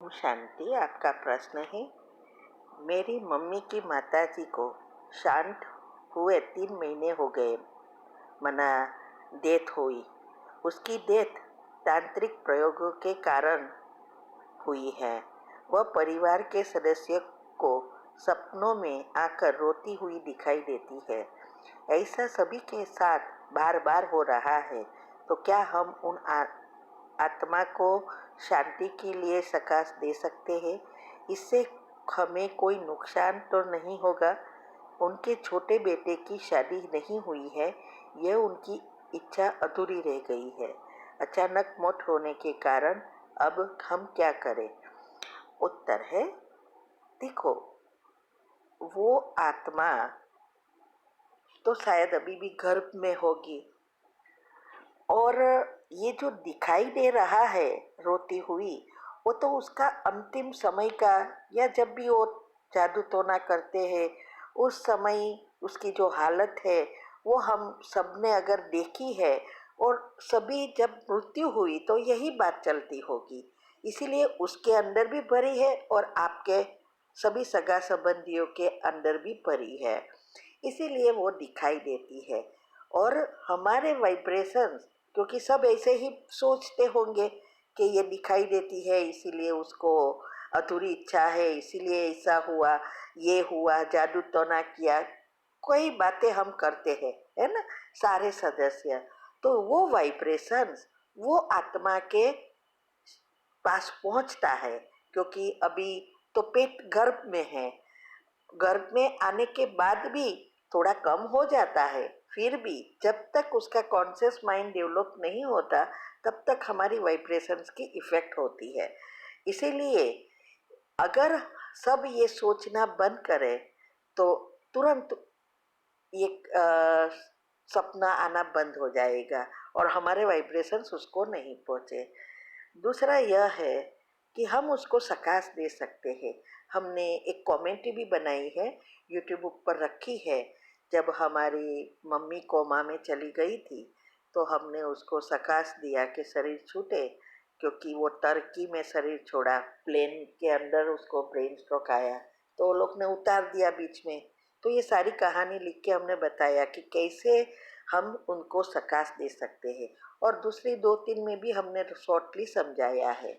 ओम शांति। आपका प्रश्न है, मेरी मम्मी की माताजी को शांत हुए 3 महीने हो गए, मना डेथ हुई। उसकी डेथ तांत्रिक प्रयोगों के कारण हुई है। वह परिवार के सदस्य को सपनों में आकर रोती हुई दिखाई देती है। ऐसा सभी के साथ बार बार हो रहा है, तो क्या हम उन आत्मा को शांति के लिए सकाश दे सकते हैं? इससे हमें कोई नुकसान तो नहीं होगा? उनके छोटे बेटे की शादी नहीं हुई है, यह उनकी इच्छा अधूरी रह गई है। अचानक मौत होने के कारण अब हम क्या करें? उत्तर है, देखो, वो आत्मा तो शायद अभी भी गर्भ में होगी, और ये जो दिखाई दे रहा है रोती हुई, वो तो उसका अंतिम समय का, या जब भी वो जादू टोना करते हैं उस समय उसकी जो हालत है वो हम सब ने अगर देखी है, और सभी जब मृत्यु हुई तो यही बात चलती होगी। इसीलिए उसके अंदर भी भरी है और आपके सभी सगा संबंधियों के अंदर भी भरी है, इसीलिए वो दिखाई देती है। और हमारे वाइब्रेशंस, क्योंकि सब ऐसे ही सोचते होंगे कि ये दिखाई देती है इसीलिए उसको अधूरी इच्छा है, इसीलिए ऐसा हुआ, ये हुआ, जादू टोना किया, कोई बातें हम करते हैं, है ना, सारे सदस्य। तो वो वाइब्रेशंस वो आत्मा के पास पहुंचता है, क्योंकि अभी तो पेट गर्भ में है। गर्भ में आने के बाद भी थोड़ा कम हो जाता है, फिर भी जब तक उसका कॉन्शियस माइंड डेवलप नहीं होता तब तक हमारी वाइब्रेशंस की इफेक्ट होती है। इसीलिए अगर सब ये सोचना बंद करें तो तुरंत ये सपना आना बंद हो जाएगा और हमारे वाइब्रेशंस उसको नहीं पहुँचे। दूसरा यह है कि हम उसको सकाश दे सकते हैं। हमने एक कमेंट्री भी बनाई है, यूट्यूब पर रखी है। जब हमारी मम्मी कोमा में चली गई थी तो हमने उसको सकाश दिया कि शरीर छूटे, क्योंकि वो टर्की में शरीर छोड़ा, प्लेन के अंदर उसको ब्रेन स्ट्रोक आया तो वो लोग ने उतार दिया बीच में। तो ये सारी कहानी लिख के हमने बताया कि कैसे हम उनको सकाश दे सकते हैं, और दूसरी 2-3 में भी हमने शॉर्टली समझाया है।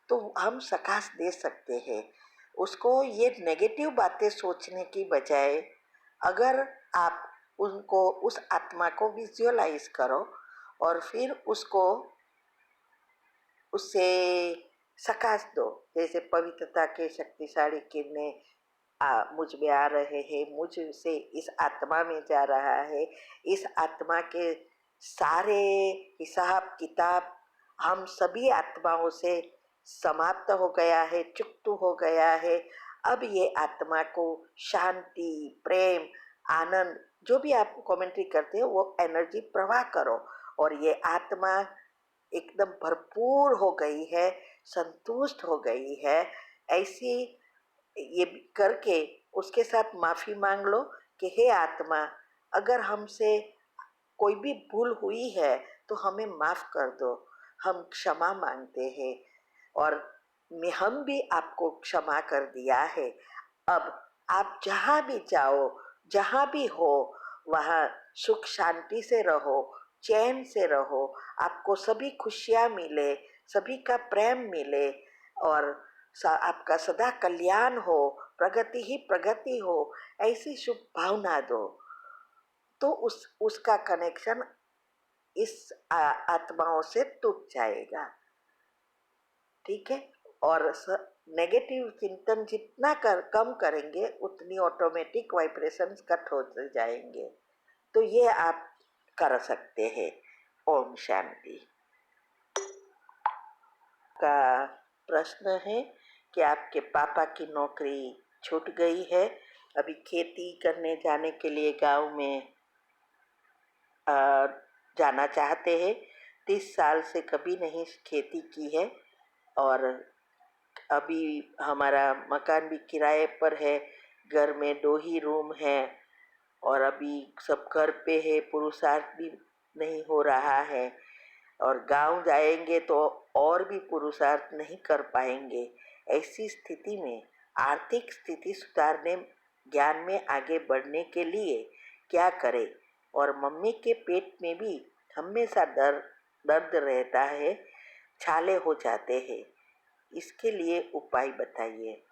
तो हम सकाश दे सकते हैं उसको। ये नेगेटिव बातें सोचने की बजाय अगर आप उनको, उस आत्मा को विजुअलाइज करो और फिर उसको उससे सकाश दो, जैसे पवित्रता के शक्तिशाली किरणें मुझ में आ रहे हैं, मुझ से इस आत्मा में जा रहा है, इस आत्मा के सारे हिसाब किताब हम सभी आत्माओं से समाप्त हो गया है, चुकतू हो गया है। अब ये आत्मा को शांति, प्रेम, आनंद, जो भी आप कमेंट्री करते हो वो एनर्जी प्रवाह करो, और ये आत्मा एकदम भरपूर हो गई है, संतुष्ट हो गई है। ऐसी ये करके उसके साथ माफ़ी मांग लो कि हे आत्मा, अगर हमसे कोई भी भूल हुई है तो हमें माफ़ कर दो, हम क्षमा मांगते हैं, और हम भी आपको क्षमा कर दिया है। अब आप जहाँ भी जाओ, जहाँ भी हो, वहाँ सुख शांति से रहो, चैन से रहो, आपको सभी खुशियाँ मिले, सभी का प्रेम मिले, और आपका सदा कल्याण हो, प्रगति ही प्रगति हो, ऐसी शुभ भावना दो। तो उसका कनेक्शन इस आत्माओं से टूट जाएगा। ठीक है। और नेगेटिव चिंतन जितना कम करेंगे उतनी ऑटोमेटिक वाइब्रेशंस कट होते जाएंगे। तो ये आप कर सकते हैं। ओम शांति। का प्रश्न है कि आपके पापा की नौकरी छूट गई है, अभी खेती करने जाने के लिए गांव में जाना चाहते हैं। 30 साल से कभी नहीं खेती की है, और अभी हमारा मकान भी किराए पर है, घर में 2 ही रूम है, और अभी सब घर पे है, पुरुषार्थ भी नहीं हो रहा है, और गांव जाएंगे तो और भी पुरुषार्थ नहीं कर पाएंगे। ऐसी स्थिति में आर्थिक स्थिति सुधारने, ज्ञान में आगे बढ़ने के लिए क्या करें? और मम्मी के पेट में भी हमेशा दर्द रहता है, छाले हो जाते हैं, इसके लिए उपाय बताइए।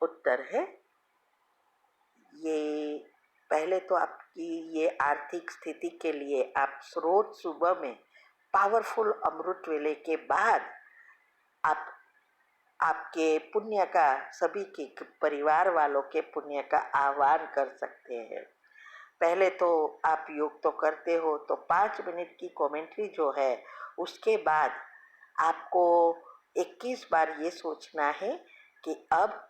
उत्तर है, ये पहले तो आपकी ये आर्थिक स्थिति के लिए आप रोज सुबह में पावरफुल अमृत वेले के बाद आप आपके पुण्य का, सभी के परिवार वालों के पुण्य का आह्वान कर सकते हैं। पहले तो आप योग तो करते हो, तो 5 मिनट की कमेंट्री जो है उसके बाद आपको 21 बार ये सोचना है कि अब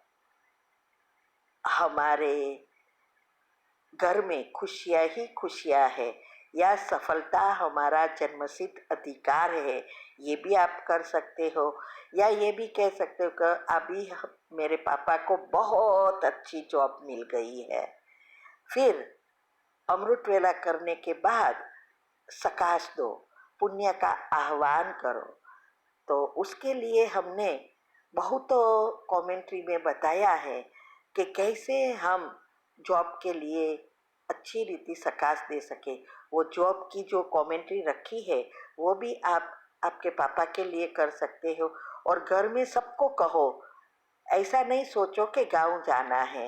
हमारे घर में खुशियाँ ही खुशियाँ है, या सफलता हमारा जन्मसिद्ध अधिकार है, ये भी आप कर सकते हो। या ये भी कह सकते हो कि अभी मेरे पापा को बहुत अच्छी जॉब मिल गई है। फिर अमृत वेला करने के बाद सकाश दो, पुण्य का आह्वान करो। तो उसके लिए हमने बहुत कमेंट्री में बताया है कि कैसे हम जॉब के लिए अच्छी रीति सकाश दे सके। वो जॉब की जो कमेंट्री रखी है वो भी आप आपके पापा के लिए कर सकते हो। और घर में सबको कहो, ऐसा नहीं सोचो कि गांव जाना है,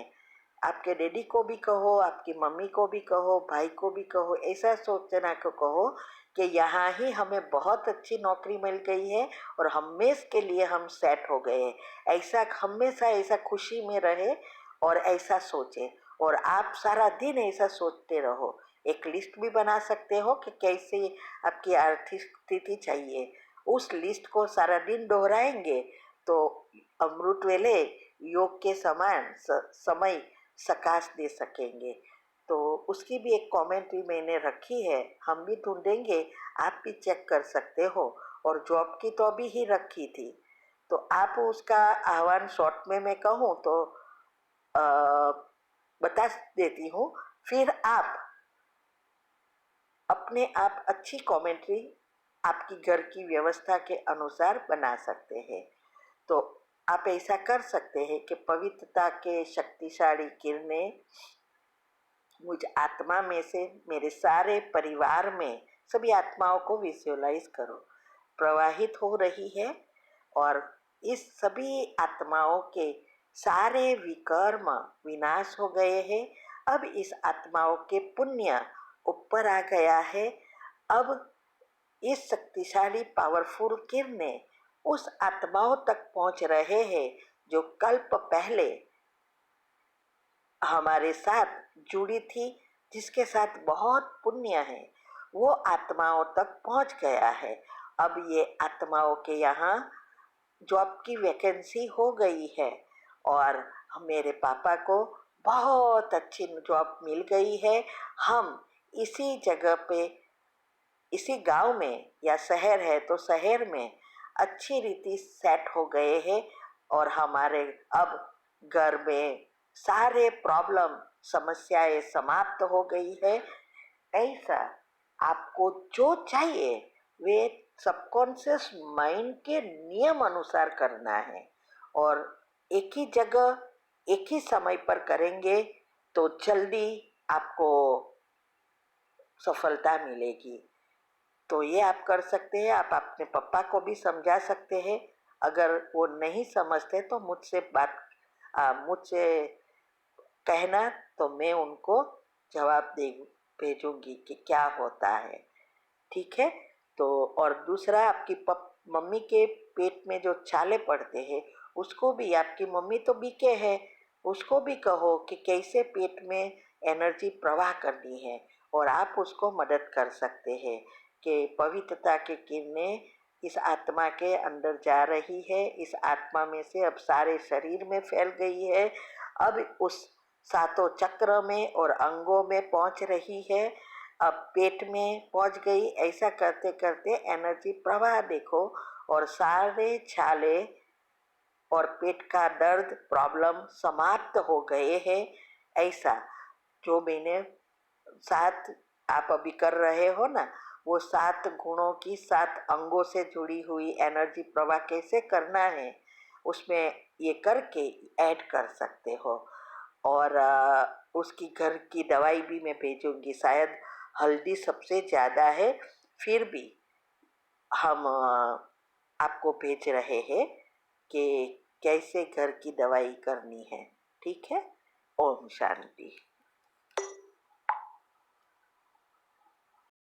आपके डैडी को भी कहो, आपकी मम्मी को भी कहो, भाई को भी कहो, ऐसा सोचना को कहो कि यहाँ ही हमें बहुत अच्छी नौकरी मिल गई है और हमेशा के लिए हम सेट हो गए हैं। ऐसा हमेशा ऐसा खुशी में रहे और ऐसा सोचे, और आप सारा दिन ऐसा सोचते रहो। एक लिस्ट भी बना सकते हो कि कैसे आपकी आर्थिक स्थिति चाहिए, उस लिस्ट को सारा दिन दोहराएंगे तो अमृत वेले योग के समान समय सकाश दे सकेंगे। तो उसकी भी एक कमेंट्री मैंने रखी है, हम भी ढूंढेंगे, आप भी चेक कर सकते हो। और जॉब की तो अभी ही रखी थी, तो आप उसका आह्वान शॉर्ट में मैं कहूँ तो बता देती हूँ। फिर आप अपने आप अच्छी कमेंट्री आपकी घर की व्यवस्था के अनुसार बना सकते हैं। तो आप ऐसा कर सकते हैं कि पवित्रता के शक्तिशाली किरणें मुझ आत्मा में से मेरे सारे परिवार में सभी आत्माओं को विजुअलाइज करो, प्रवाहित हो रही है। और इस सभी आत्माओं के सारे विकर्म विनाश हो गए हैं। अब इस आत्माओं के पुण्य ऊपर आ गया है। अब इस शक्तिशाली पावरफुल किरणें उस आत्माओं तक पहुंच रहे हैं जो कल्प पहले हमारे साथ जुड़ी थी, जिसके साथ बहुत पुण्य है, वो आत्माओं तक पहुंच गया है। अब ये आत्माओं के यहाँ जॉब की वैकेंसी हो गई है और मेरे पापा को बहुत अच्छी जॉब मिल गई है। हम इसी जगह पे, इसी गांव में, या शहर है तो शहर में अच्छी रीति सेट हो गए हैं और हमारे अब घर में सारे प्रॉब्लम समस्याएं समाप्त हो गई है। ऐसा आपको जो चाहिए वे सबकॉन्शियस माइंड के नियम अनुसार करना है, और एक ही जगह एक ही समय पर करेंगे तो जल्दी आपको सफलता मिलेगी। तो ये आप कर सकते हैं। आप अपने पापा को भी समझा सकते हैं, अगर वो नहीं समझते तो मुझसे कहना, तो मैं उनको जवाब दे भेजूंगी कि क्या होता है। ठीक है। तो और दूसरा, आपकी मम्मी के पेट में जो छाले पड़ते हैं उसको भी, आपकी मम्मी तो बीके है, उसको भी कहो कि कैसे पेट में एनर्जी प्रवाह करनी है, और आप उसको मदद कर सकते हैं कि पवित्रता की किरणें इस आत्मा के अंदर जा रही है, इस आत्मा में से अब सारे शरीर में फैल गई है, अब उस सातों चक्र में और अंगों में पहुंच रही है, अब पेट में पहुंच गई। ऐसा करते करते एनर्जी प्रवाह देखो, और सारे छाले और पेट का दर्द प्रॉब्लम समाप्त हो गए हैं। ऐसा जो मैंने 7 आप अभी कर रहे हो ना, वो 7 गुणों की 7 अंगों से जुड़ी हुई एनर्जी प्रवाह कैसे करना है, उसमें ये करके ऐड कर सकते हो। और उसकी घर की दवाई भी मैं भेजूँगी। शायद हल्दी सबसे ज़्यादा है, फिर भी हम आपको भेज रहे हैं कि कैसे घर की दवाई करनी है। ठीक है? ओम शांति।